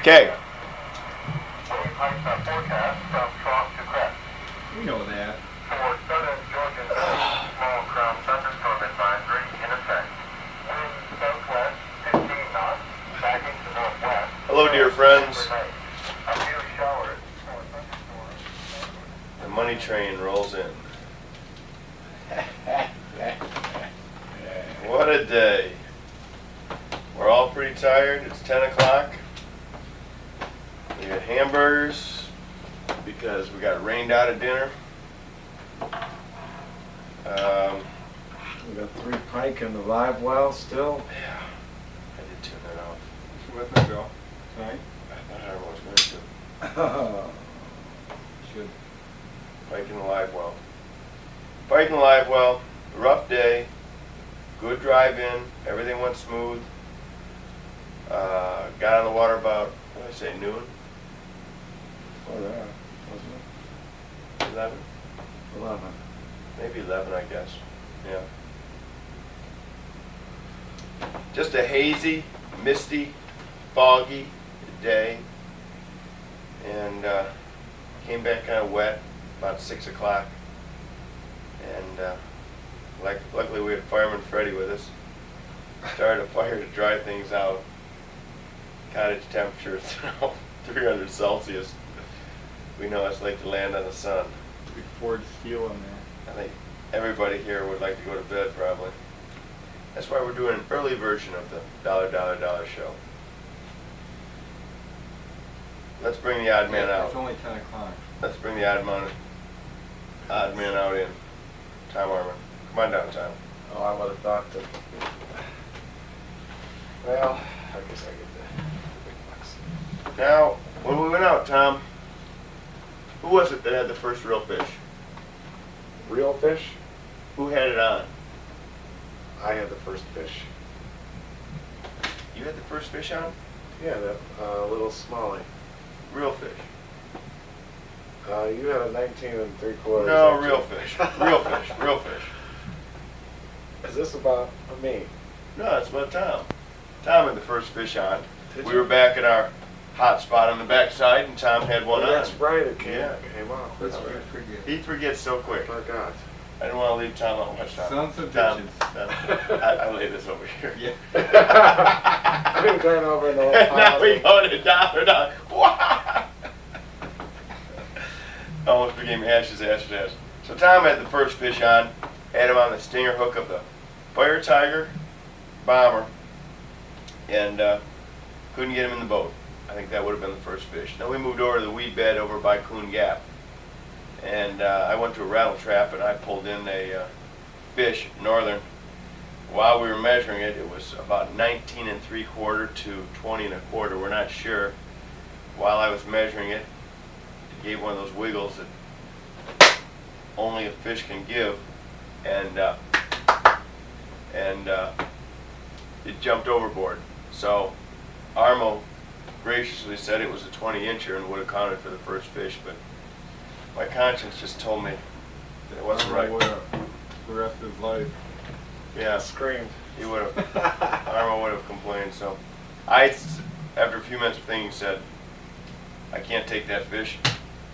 Okay. Forecast from trough to crest. We know that. For southern Georgia, small crown thunderstorm advisory in effect. Wind southwest 15 knots, backing to northwest. Hello, dear friends. A few showers for thunderstorms. The money train rolls in. What a day. We're all pretty tired. It's 10 o'clock. We got hamburgers because we got rained out at dinner. We got 3 pike in the live well still. Yeah, I did tune that off. With me, Bill. Tonight? I thought I was going to. Should. Pike in the live well. Pike in the live well. Rough day. Good drive in. Everything went smooth. Got on the water about, what did I say, noon? Oh yeah, wasn't 11? it? 11. Maybe 11, I guess. Yeah. Just a hazy, misty, foggy day. And came back kind of wet about 6 o'clock. And luckily we had Fireman Freddy with us. Started a fire to dry things out. Cottage temperature is 300 Celsius. We know it's like to land on the sun. Big Ford steel in there. I think everybody here would like to go to bed probably. That's why we're doing an early version of the $$$$ show. Let's bring the odd man out. It's only 10 o'clock. Let's bring the odd man out in. Tom Arman. Come on down, Tom. Oh, I would have thought that. Well, I guess I get the big bucks. Now, when we went out, Tom, who was it that had the first real fish? Real fish? Who had it on? I had the first fish. You had the first fish on? Yeah, that little smallie. Real fish. You had a 19 3/4. No, real fish. Real fish. Real fish. Is this about me? No, it's about Tom. Tom had the first fish on. Did We you? were back at our hot spot on the backside, and Tom had one Oh, on. that's right, it came off. That's That's what I right. forget. He forgets so I quick. forgot. I didn't want to leave Tom out much time. Sons of Tom, bitches. Tom, I lay this over here. Yeah. I've been going over in the whole Now we pile. go to down. Wow! Almost became ashes. So Tom had the first fish on, had him on the stinger hook of the Fire Tiger Bomber, and couldn't get him in the boat. I think that would have been the first fish. Then we moved over to the weed bed over by Coon Gap, and I went to a rattle trap and I pulled in a fish, northern. While we were measuring it, it was about 19 3/4 to 20 1/4. We're not sure. While I was measuring it, it gave one of those wiggles that only a fish can give, and it jumped overboard. So Armo graciously said it was a 20-incher and would have counted for the first fish, but my conscience just told me that it wasn't right. The rest of his life. Yeah, Screamed. he would have. Armo would have complained. So I, after a few minutes of thinking, said, I can't take that fish.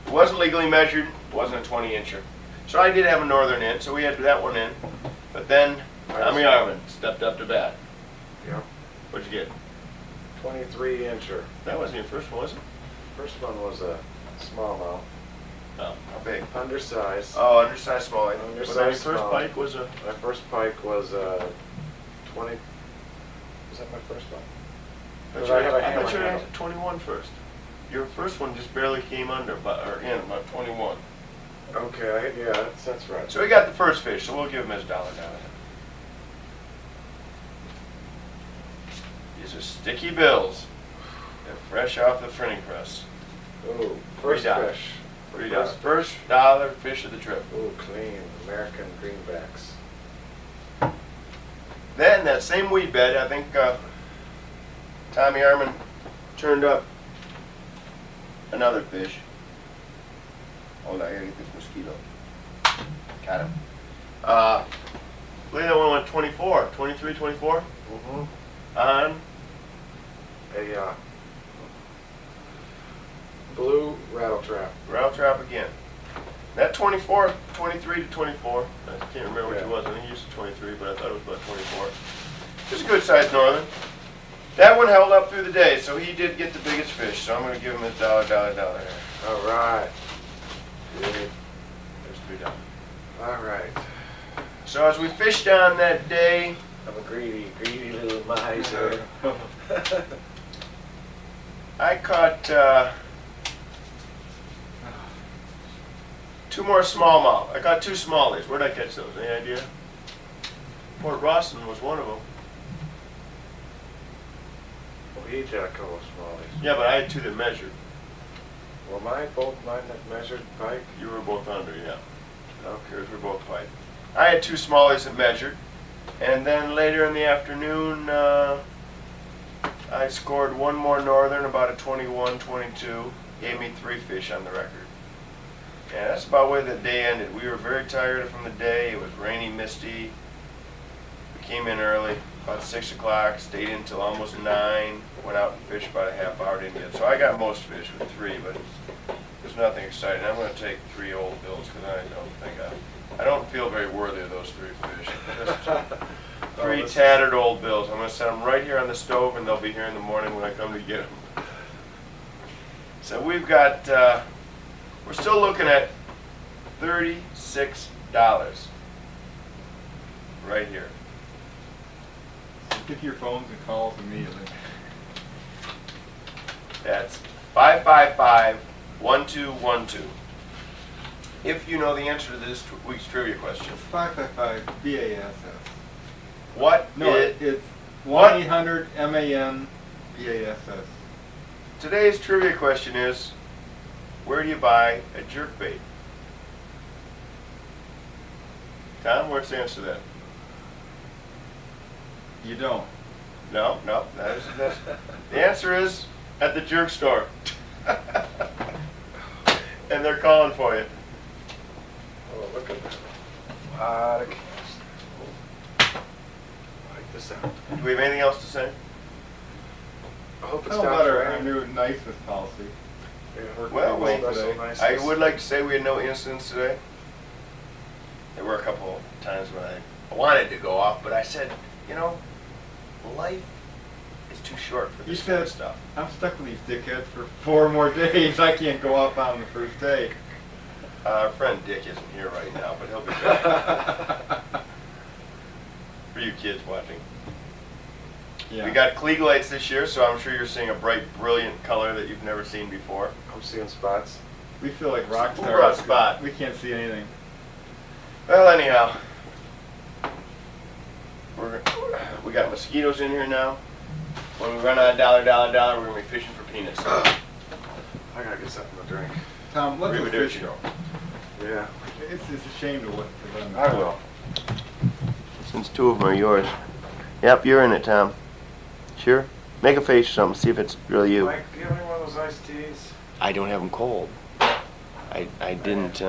It wasn't legally measured. It wasn't a 20-incher. So I did have a northern in, so we had that one in. But then Tommy Arman stepped up to bat. Yep. What'd you get? 23-incher. That wasn't your first one, was it? First one was a smallmouth. Oh, how big? Undersized. Oh, undersized smallie. Undersized But then your first smallie. pike was a. My first pike was 20. Was that my first one? But Did you I have a I thought you hammerhead? had 21 first. Your first one just barely came under, or in about 21. Okay, yeah, that's right. So we got the first fish, so we'll give him his $$. These are sticky bills. They're fresh off the printing press. Ooh, first $3. fish. $3. First $1 fish of the trip. Ooh, clean American greenbacks. Then that same weed bed, I think Tommy Arman turned up another fish. Hold on, I gotta get this mosquito. Got him. I believe that one went 24, 23, 24 Mm-hmm. on A blue rattle trap. Rattle trap again. That 24, 23 to 24. I can't remember which it Yeah. was. I think he used 23, but I thought it was about 24. Just a good sized northern. That one held up through the day, so he did get the biggest fish. So I'm going to give him a dollar. All right. Good. There's $3. All right. So as we fished on that day, I'm a greedy little miser. I caught 2 more smallmouth. I caught 2 smallies. Where'd I catch those? Any idea? Port Rawson was one of them. We each had a couple of smallies. Yeah, but I had 2 that measured. Well, both mine that measured pike. You were both under, yeah. Okay. Yours were both white. I had 2 smallies that measured. And then later in the afternoon, I scored 1 more northern, about a 21, 22. Gave me 3 fish on the record. And that's about where the day ended. We were very tired from the day. It was rainy, misty. We came in early, about 6 o'clock, stayed in until almost 9. Went out and fished about a half hour, didn't get. So I got most fish with 3, but there's nothing exciting. I'm going to take 3 old bills because I don't feel very worthy of those 3 fish. Just 3 tattered old bills. I'm going to set them right here on the stove, and they'll be here in the morning when I come to get them. So we've got, we're still looking at $36 right here. Get your phones and calls immediately. That's 555-1212. If you know the answer to this week's trivia question. 555 BASS. What No, is- it's what? 1-800-MAN-BASS. Today's trivia question is, where do you buy a jerkbait? Tom, what's the answer to that? You don't. No, that's the answer is at the jerk store. And they're calling for you. Oh, look at that. Lot of cast. Like this out. Do we have anything else to say? I hope it's How not about our raining. new niceness policy? Yeah, Well, we're wait. so nice. I would like to say we had no incidents today. There were a couple of times when I wanted to go off, but I said, you know, life is too short for You this kind of said, stuff. I'm stuck with these dickheads for 4 more days. I can't go off on the first day. Our friend Dick isn't here right now, but he'll be back. For you kids watching. Yeah. We got Klieg lights this year, so I'm sure you're seeing a bright, brilliant color that you've never seen before. I'm seeing spots. We feel like rock Who stars. brought Spot? We can't see anything. Well, anyhow, we got mosquitoes in here now. When we run out of dollar, we're gonna be fishing for peanuts. I gotta get something to drink. Tom, let's Agree do a with fish you. show. Yeah. It's a shame to let them. I will. Since 2 of them are yours. Yep, you're in it, Tom. Sure? Make a face or something, see if it's really you. Mike, do you have any one of those iced teas? I don't have them cold. I didn't,